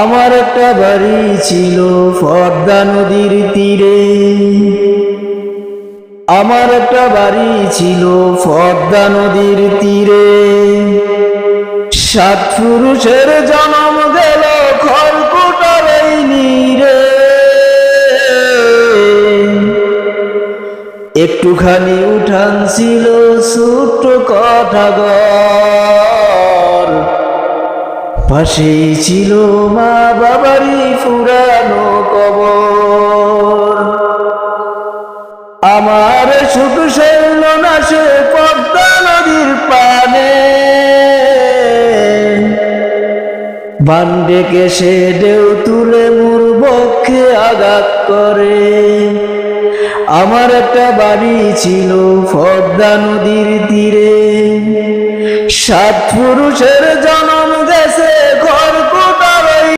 আমার একটা বাড়ি ছিল পদ্মা নদীর তীরে। আমার একটা বাড়ি ছিল পদ্মা নদীর তীরে। 7 পুরুষের জন্ম গেল খড়কুটার এই নীরে। একটুখানি উঠান ছিল ছোট্ট কাঠাঘর, পাশেই ছিল মা বাবারই পুরানো কবর। আমার সুখ সইল না সে পদ্মা নদীর পানে, বান ডেকে সে ঢেউ তুলে মোর বক্ষে আঘাত করে। আমার একটা বাড়ি ছিল পদ্মা নদীর তীরে। 7 পুরুষের জন্ম